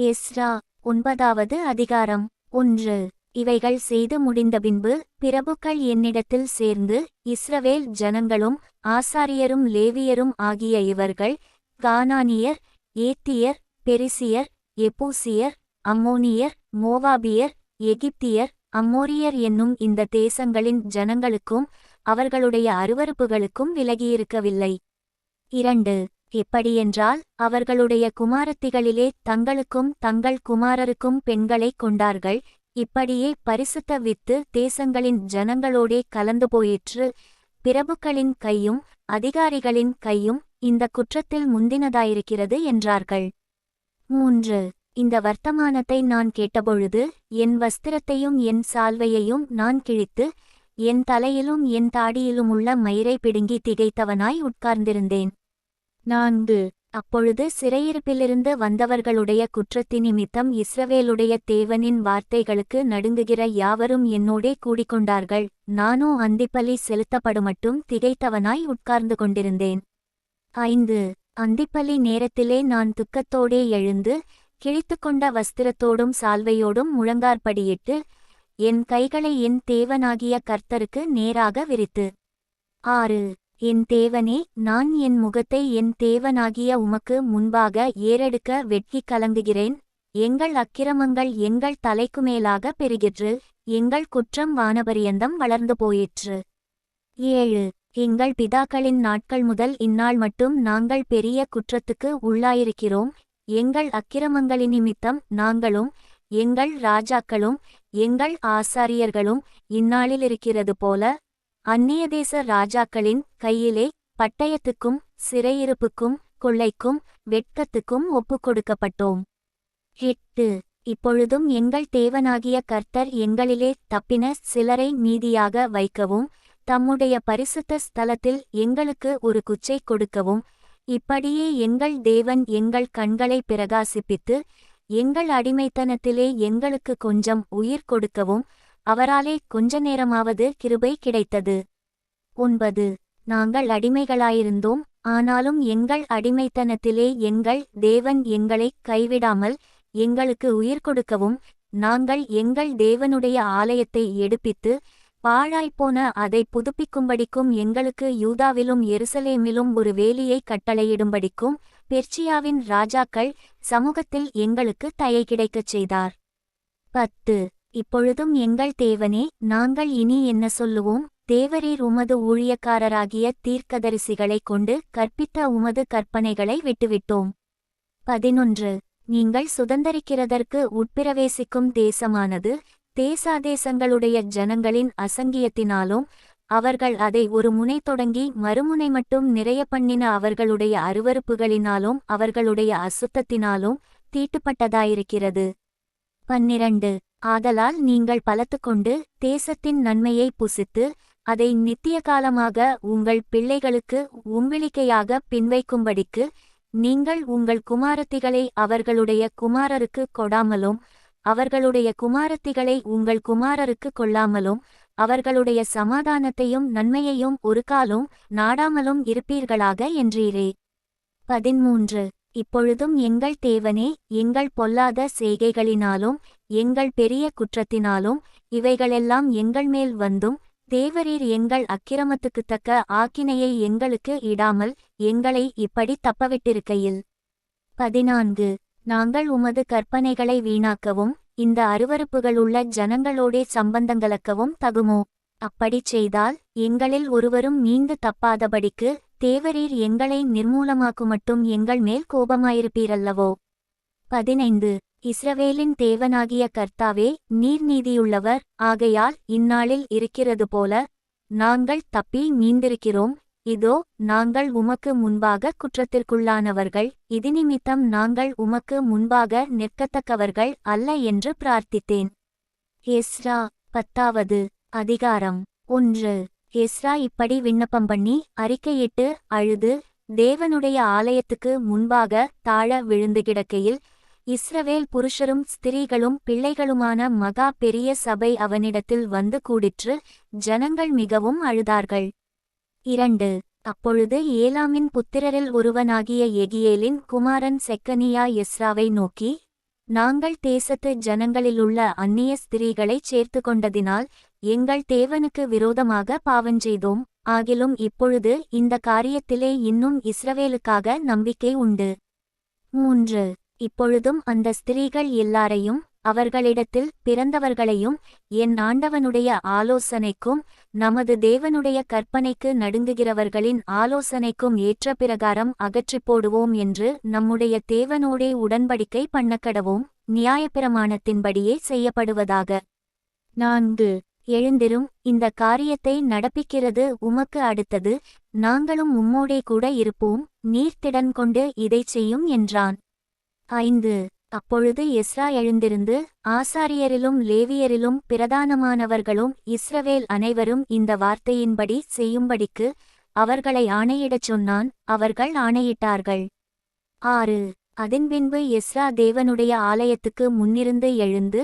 Ezra 9வது அதிகாரம் 1. இவைகள் செய்து முடிந்தபின்பு பிரபுக்கள் என்னிடத்தில் சேர்ந்து, இஸ்ரவேல் ஜனங்களும் ஆசாரியரும் லேவியரும் ஆகிய இவர்கள் கானானியர், ஏத்தியர், பெரிசியர், எபூசியர், அம்மோனியர், மோவாபியர், எகிப்தியர், அம்மோரியர் என்னும் இந்த தேசங்களின் ஜனங்களுக்கும் அவர்களுடைய அருவருப்புகளுக்கும் விலகியிருக்கவில்லை. 2. எப்படியென்றால் அவர்களுடைய குமாரத்திகளிலே தங்களுக்கும் தங்கள் குமாரருக்கும் பெண்களைக் கொண்டார்கள். இப்படியே பரிசுத்த வித்து தேசங்களின் ஜனங்களோடே கலந்து போயிற்று. பிரபுக்களின் கையும் அதிகாரிகளின் கையும் இந்த குற்றத்தில் முந்தினதாயிருக்கிறது என்றார்கள். 3. இந்த வர்த்தமானத்தை நான் கேட்டபொழுது என் வஸ்திரத்தையும் என் சால்வையையும் நான் கிழித்து, என் தலையிலும் என் தாடியிலுமுள்ள மயிரை பிடுங்கி திகைத்தவனாய் உட்கார்ந்திருந்தேன். 4. அப்பொழுது சிறையிருப்பிலிருந்து வந்தவர்களுடைய குற்றத்தினிமித்தம் இஸ்ரவேலுடைய தேவனின் வார்த்தைகளுக்கு நடுங்குகிற யாவரும் என்னோடே கூடிக்கொண்டார்கள். நானோ அந்திப்பலி செலுத்தப்படுமட்டும் திகைத்தவனாய் உட்கார்ந்து கொண்டிருந்தேன். 5. அந்திப்பலி நேரத்திலே நான் துக்கத்தோடே எழுந்து, கிழித்துக்கொண்ட வஸ்திரத்தோடும் சால்வையோடும் முழங்கார்படியிட்டு, என் கைகளை என் தேவனாகிய கர்த்தருக்கு நேராக விரித்து. 6. என் தேவனே, நான் என் முகத்தை என் தேவனாகிய உமக்கு முன்பாக ஏறெடுக்க வெட்கி கலங்குகிறேன். எங்கள் அக்கிரமங்கள் எங்கள் தலைக்குமேலாக பெருகிற்று, எங்கள் குற்றம் வானபரியந்தம் வளர்ந்து போயிற்று. 7. எங்கள் பிதாக்களின் நாட்கள் முதல் இந்நாள் மட்டும் நாங்கள் பெரிய குற்றத்துக்கு உள்ளாயிருக்கிறோம். எங்கள் அக்கிரமங்களினிமித்தம் நாங்களும் எங்கள் ராஜாக்களும் எங்கள் ஆசாரியர்களும் இந்நாளிலிருக்கிறது போல அந்நியதேச ராஜாக்களின் கையிலே பட்டயத்துக்கும் சிறையிருப்புக்கும் கொள்ளைக்கும் வெட்கத்துக்கும் ஒப்புக்கொடுக்கப்பட்டோம். 8. இப்பொழுதும் எங்கள் தேவனாகிய கர்த்தர் எங்களிலே தப்பின சிலரை மீதியாக வைக்கவும், தம்முடைய பரிசுத்த ஸ்தலத்தில் எங்களுக்கு ஒரு குச்சை கொடுக்கவும், இப்படியே எங்கள் தேவன் எங்கள் கண்களை பிரகாசிப்பித்து, எங்கள் அடிமைத்தனத்திலே எங்களுக்கு கொஞ்சம் உயிர் கொடுக்கவும் அவராலே கொஞ்ச நேரமாவது கிருபை கிடைத்தது. 9. நாங்கள் அடிமைகளாயிருந்தோம், ஆனாலும் எங்கள் அடிமைத்தனத்திலே எங்கள் தேவன் எங்களைக் கைவிடாமல் எங்களுக்கு உயிர் கொடுக்கவும், நாங்கள் எங்கள் தேவனுடைய ஆலயத்தை எடுப்பித்து பாழாய்ப்போன அதை புதுப்பிக்கும்படிக்கும் எங்களுக்கு யூதாவிலும் எருசலேமிலும் ஒரு வேலியை கட்டளையிடும்படிக்கும் பெர்சியாவின் ராஜாக்கள் சமூகத்தில் எங்களுக்கு தயை கிடைக்கச் செய்தார். 10. இப்பொழுதும் எங்கள் தேவனே, நாங்கள் இனி என்ன சொல்லுவோம்? தேவரீர் உமது ஊழியக்காரராகிய தீர்க்கதரிசிகளைக் கொண்டு கற்பித்த உமது கற்பனைகளை விட்டுவிட்டோம். 11. நீங்கள் சுதந்தரிக்கிறதற்கு உட்பிரவேசிக்கும் தேசமானது தேசாதேசங்களுடைய ஜனங்களின் அசங்கியத்தினாலும் அவர்கள் அதை ஒரு முனை தொடங்கி மறுமுனை மட்டும் நிறைய பண்ணின அவர்களுடைய அருவருப்புகளினாலும் அவர்களுடைய அசுத்தத்தினாலும் தீட்டுப்பட்டதாயிருக்கிறது. 12. ஆதலால் நீங்கள் பலத்துக்கொண்டு தேசத்தின் நன்மையை புசித்து அதை நித்திய காலமாக உங்கள் பிள்ளைகளுக்கு உம்பிளிக்கையாக பின்வைக்கும்படிக்கு நீங்கள் உங்கள் குமாரத்திகளை அவர்களுடைய குமாரருக்கு கொடாமலும் அவர்களுடைய குமாரத்திகளை உங்கள் குமாரருக்கு கொள்ளாமலும் அவர்களுடைய சமாதானத்தையும் நன்மையையும் ஒரு காலும் நாடாமலும் இருப்பீர்களாக என்றீரே. 13. இப்பொழுதும் எங்கள் தேவனே, எங்கள் பொல்லாத செய்கைகளினாலும் எங்கள் பெரிய குற்றத்தினாலும் இவைகளெல்லாம் எங்கள் மேல் வந்தும் தேவரீர் எங்கள் அக்கிரமத்துக்குத்தக்க ஆக்கினையை எங்களுக்கு இடாமல் எங்களை இப்படி தப்பவிட்டிருக்கையில். 14. நாங்கள் உமது கற்பனைகளை வீணாக்கவும் இந்த அருவருப்புகளுள்ள ஜனங்களோடே சம்பந்தங்கலக்கவும் தகுமோ? அப்படிச் செய்தால் எங்களில் ஒருவரும் மீண்டு தப்பாதபடிக்கு தேவரீர் எங்களை நிர்மூலமாக்குமட்டும் எங்கள் மேல் கோபமாயிருப்பீரல்லவோ. 15. இஸ்ரவேலின் தேவனாகிய கர்த்தாவே, நீர் நீதியுள்ளவர். ஆகையால் இந்நாளில் இருக்கிறது போல நாங்கள் தப்பி மீண்டிருக்கிறோம். இதோ நாங்கள் உமக்கு முன்பாக குற்றத்திற்குள்ளானவர்கள், இதினிமித்தம் நாங்கள் உமக்கு முன்பாக நிற்கத்தக்கவர்கள் அல்ல என்று பிரார்த்தித்தேன். எஸ்றா 10வது அதிகாரம் 1. எஸ்றா இப்படி விண்ணப்பம் பண்ணி அறிக்கையிட்டு அழுது தேவனுடைய ஆலயத்துக்கு முன்பாக தாழ விழுந்து கிடக்கையில், இஸ்ரவேல் புருஷரும் ஸ்திரீகளும் பிள்ளைகளுமான மகா பெரிய சபை அவனிடத்தில் வந்து கூடிற்று. ஜனங்கள் மிகவும் அழுதார்கள். 2. அப்பொழுது ஏலாமின் புத்திரரில் ஒருவனாகிய எகியேலின் குமாரன் செக்கனியா எஸ்ராவை நோக்கி, நாங்கள் தேசத்து ஜனங்களிலுள்ள அந்நிய ஸ்திரீகளைச் சேர்த்து கொண்டதினால் எங்கள் தேவனுக்கு விரோதமாக பாவஞ்செய்தோம். ஆகிலும் இப்பொழுது இந்த காரியத்திலே இன்னும் இஸ்ரவேலுக்காக நம்பிக்கை உண்டு. 3. இப்பொழுதும் அந்த ஸ்திரீகள் எல்லாரையும் அவர்களிடத்தில் பிறந்தவர்களையும் என் ஆண்டவனுடைய ஆலோசனைக்கும் நமது தேவனுடைய கற்பனைக்கு நடுங்குகிறவர்களின் ஆலோசனைக்கும் ஏற்ற பிரகாரம் அகற்றிப் போடுவோம் என்று நம்முடைய தேவனோடே உடன்படிக்கை பண்ணக்கடவோம். நியாயப்பிரமாணத்தின்படியே செய்யப்படுவதாக. 4. எழுந்திரும், இந்த காரியத்தை நடப்பிக்கிறது உமக்கு அடுத்தது. நாங்களும் உம்மோடே கூட இருப்போம். நீர் திடன் கொண்டு இதைச் செய்யும் என்றான். 5. அப்பொழுது எஸ்ரா எழுந்திருந்து ஆசாரியரிலும் லேவியரிலும் பிரதானமானவர்களும் இஸ்ரவேல் அனைவரும் இந்த வார்த்தையின்படி செய்யும்படிக்கு அவர்களை ஆணையிடச் சொன்னான். அவர்கள் ஆணையிட்டார்கள். 6. அதன்பின்பு எஸ்ரா தேவனுடைய ஆலயத்துக்கு முன்னிருந்து எழுந்து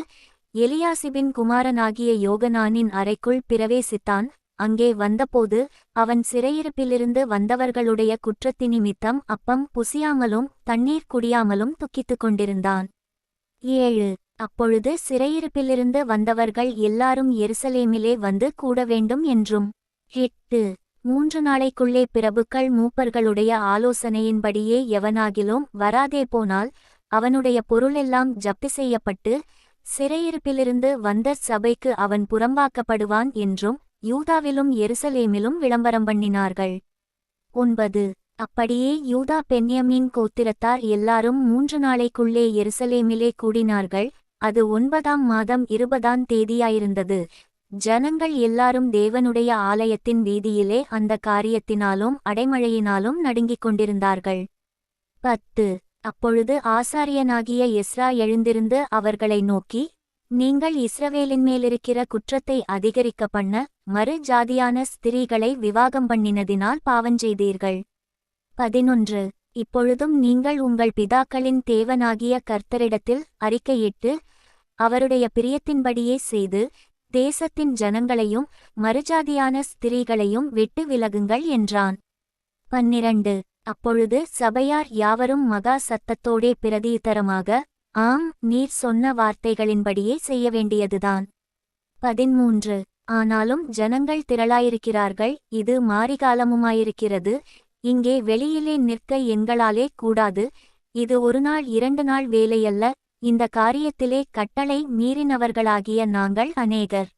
எலியாசிபின் குமாரனாகிய யோகனானின் அறைக்குள் பிரவேசித்தான். அங்கே வந்தபோது அவன் சிறையிருப்பிலிருந்து வந்தவர்களுடைய குற்றத்தினிமித்தம் அப்பம் புசியாமலும் தண்ணீர் குடியாமலும் துக்கித்துக் கொண்டிருந்தான். 7. அப்பொழுது சிறையிருப்பிலிருந்து வந்தவர்கள் எல்லாரும் எருசலேமிலே வந்து கூட வேண்டும் என்றும். 8. 3 நாளைக்குள்ளே பிரபுக்கள் மூப்பர்களுடைய ஆலோசனையின்படியே எவனாகிலும் வராதே போனால் அவனுடைய பொருளெல்லாம் ஜப்தி செய்யப்பட்டு சிறையிருப்பிலிருந்து வந்த சபைக்கு அவன் புறம்பாக்கப்படுவான் என்றும் யூதாவிலும் எருசலேமிலும் விளம்பரம் பண்ணினார்கள். 9. அப்படியே யூதா பென்யமீன் கோத்திரத்தார் எல்லாரும் 3 நாளைக்குள்ளே எருசலேமிலே கூடினார்கள். அது 9ஆம் மாதம் 20ஆம் தேதியாயிருந்தது. ஜனங்கள் எல்லாரும் தேவனுடைய ஆலயத்தின் வீதியிலே அந்த காரியத்தினாலும் அடைமழையினாலும் நடுங்கிக் கொண்டிருந்தார்கள். 10. அப்பொழுது ஆசாரியனாகிய எஸ்ரா எழுந்திருந்து அவர்களை நோக்கி, நீங்கள் இஸ்ரவேலின் மேலிருக்கிற குற்றத்தை அதிகரிக்க பண்ண மறு ஜாதியான ஸ்திரீகளை விவாகம் பண்ணினதினால் பாவஞ்செய்தீர்கள். 11. இப்பொழுதும் நீங்கள் உங்கள் பிதாக்களின் தேவனாகிய கர்த்தரிடத்தில் அறிக்கையிட்டு அவருடைய பிரியத்தின்படியே செய்து தேசத்தின் ஜனங்களையும் மறுஜாதியான ஸ்திரீகளையும் விட்டு விலகுங்கள் என்றான். 12. அப்பொழுது சபையார் யாவரும் மகா சத்தத்தோடே பிரதியுத்தரமாக, ஆம், நீர் சொன்ன வார்த்தைகளின்படியே செய்ய வேண்டியதுதான். 13. ஆனாலும் ஜனங்கள் திரளாயிருக்கிறார்கள், இது மாரிகாலமுமாயிருக்கிறது. இங்கே வெளியிலே நிற்க எங்களாலே கூடாது. இது 1 நாள் 2 நாள் வேலையல்ல. இந்த காரியத்திலே கட்டளை மீறினவர்களாகிய நாங்கள் அநேகர்.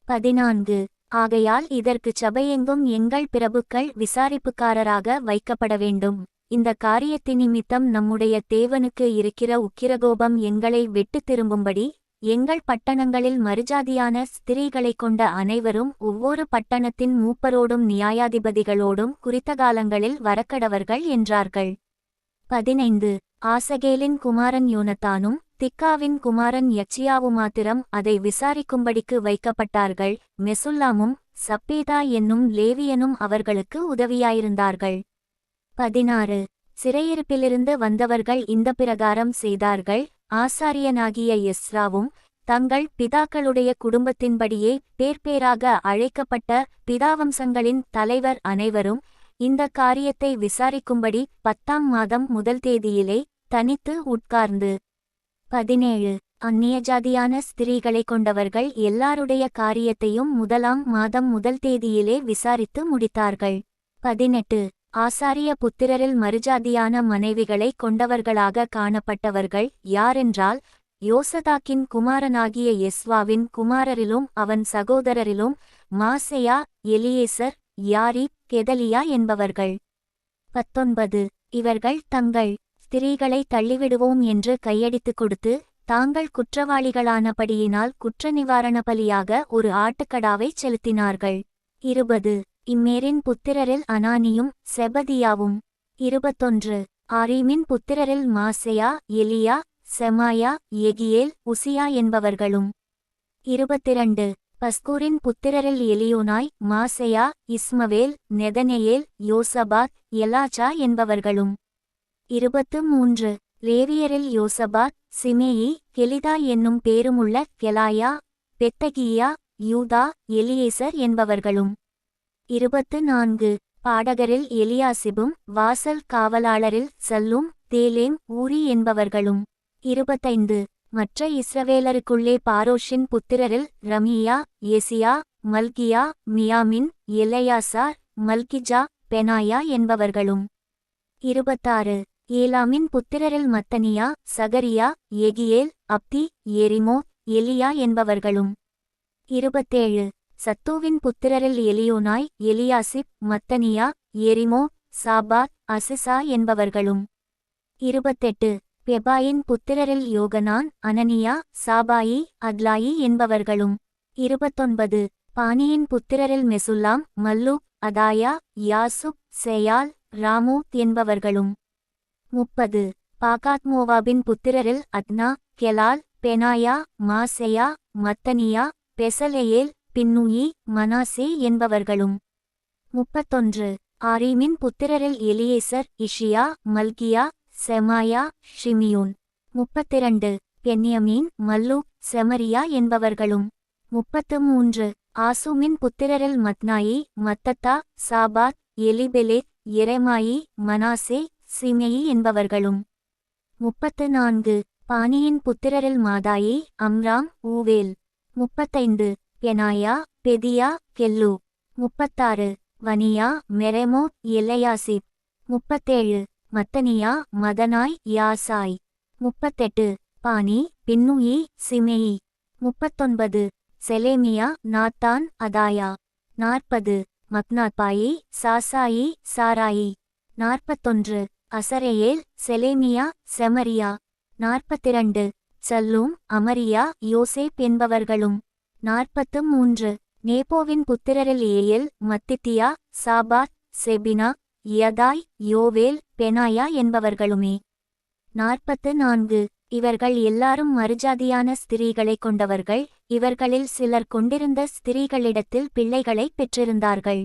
14. ஆகையால் இதற்கு சபையெங்கும் எங்கள் பிரபுக்கள் விசாரிப்புக்காரராக வைக்கப்பட வேண்டும். இந்த காரியத்தினிமித்தம் நம்முடைய தேவனுக்கு இருக்கிற உக்கிரகோபம் எங்களை விட்டு திரும்பும்படி எங்கள் பட்டணங்களில் மறுஜாதியான ஸ்திரீகளைக் கொண்ட அனைவரும் ஒவ்வொரு பட்டணத்தின் மூப்பரோடும் நியாயாதிபதிகளோடும் குறித்த காலங்களில் வரக்கடவர்கள் என்றார்கள். 15. ஆசகேலின் குமாரன் யோனத்தானும் திக்காவின் குமாரன் யச்சியாவுமாத்திரம் அதை விசாரிக்கும்படிக்கு வைக்கப்பட்டார்கள். மெசுல்லாமும் சப்பேதா என்னும் லேவியனும் அவர்களுக்கு உதவியாயிருந்தார்கள். 16. சிறையிருப்பிலிருந்து வந்தவர்கள் இந்த பிரகாரம் செய்தார்கள். ஆசாரியனாகிய எஸ்ராவும் தங்கள் பிதாக்களுடைய குடும்பத்தின்படியே பேர்பேராக அழைக்கப்பட்ட பிதாவம்சங்களின் தலைவர் அனைவரும் இந்த காரியத்தை விசாரிக்கும்படி 10ஆம் மாதம் 1 தேதியிலே தனித்து உட்கார்ந்து. 17. அந்நியஜாதியான ஸ்திரீகளைக் கொண்டவர்கள் எல்லாருடைய காரியத்தையும் 1ஆம் மாதம் 1 தேதியிலே விசாரித்து முடித்தார்கள். 18. ஆசாரிய புத்திரரில் மறுஜாதியான மனைவிகளை கொண்டவர்களாக காணப்பட்டவர்கள் யாரென்றால், யோசதாக்கின் குமாரனாகிய எஸ்வாவின் குமாரரிலும் அவன் சகோதரரிலும் மாசெயா, எலியேசர், யாரிப், கெதலியா என்பவர்கள். 19. இவர்கள் தங்கள் ஸ்திரீகளை தள்ளிவிடுவோம் என்று கையடித்துக் கொடுத்து தாங்கள் குற்றவாளிகளானபடியினால் குற்ற நிவாரண பலியாக ஒரு ஆட்டுக்கடாவைச் செலுத்தினார்கள். 20. இம்மேரின் புத்திரரில் அனானியும் செபதியாவும். 21. ஆரீமின் புத்திரரில் மாசெயா, எலியா, செமாயா, எகியேல், உசியா என்பவர்களும். 22. பஸ்கூரின் புத்திரரில் எலியோனாய், மாசெயா, இஸ்மவேல், நெதனெயேல், யோசபாத், எலாச்சா என்பவர்களும். 23. லேவியரில் யோசபாத், சிமேயி, கெலிதா என்னும் பேருமுள்ள கெலாயா, பெத்தகியா, யூதா, எலியேசர் என்பவர்களும். 24. பாடகரில் எலியாசிபும் வாசல் காவலாளரில் சல்லும், தேலேம், ஊரி என்பவர்களும். 25 மற்ற இஸ்ரவேலருக்குள்ளே பாரோஷின் புத்திரரில் ரமியா, எசியா, மல்கியா, மியாமின், எலெயாசார், மல்கிஜா, பெனாயா என்பவர்களும். 26 ஏலாமின் புத்திரரில் மத்தனியா, சகரியா, எகியேல், அப்தி, எரிமோ, எலியா என்பவர்களும். 27 சத்தூவின் புத்திரரில் எலியோனாய், எலியாசிப், மத்தனியா, எரிமோ, சாபாத், அசிசா என்பவர்களும். 28 பெபாயின் புத்திரரில் யோகனான், அனனியா, சாபாயி, அத்லாயி என்பவர்களும். 29 பானியின் புத்திரரில் மெசுல்லாம், மல்லூக், அதாயா, யாசுப், செயால், ராமூத் என்பவர்களும். 30 பாகாத் மோவாபின் புத்திரரில் அத்னா, கெலால், பெனாயா, மாசெயா, மத்தனியா, பெசலெயேல், பின்னூயி, மனாசே என்பவர்களும். 31 ஆரீமின் புத்திரரில் எலியேசர், இஷியா, மல்கியா, செமாயா, ஷிமியோன். 32 பென்யமீன், மல்லூக், செமரியா என்பவர்களும். 33 ஆசூமின் புத்திரரில் மத்னாயி, மத்தத்தா, சாபாத், எலிபெலேத், எரெமாயி, மனாசே, சிமெயி என்பவர்களும். 34 பானியின் புத்திரரில் Maadai, Amram, ஊவேல். 35 Benaiah, பெதியா, கெல்லு. 36 Vaniah, Meremoth, எலெயாசிப். 37 மத்தனியா, மதனாய், யாசாய். 38 பானி, பின்னூயி, சிமெயி. 39 செலேமியா, நாத்தான், அதாயா. 40 மக்னாத்பாயி, சாசாயி, சாராயி. 41 அசரெயேல், செலேமியா, செமரியா. 42 சல்லூம், அமரியா, யோசேப் என்பவர்களும். 43 நேபோவின் புத்திரரில் ஏயெல், மத்தித்தியா, சாபாத், செபினா, யதாய், யோவேல், பெனாயா என்பவர்களுமே. 44 இவர்கள் எல்லாரும் மறுஜாதியான ஸ்திரீகளைக் கொண்டவர்கள். இவர்களில் சிலர் கொண்டிருந்த ஸ்திரீகளிடத்தில் பிள்ளைகளைப் பெற்றிருந்தார்கள்.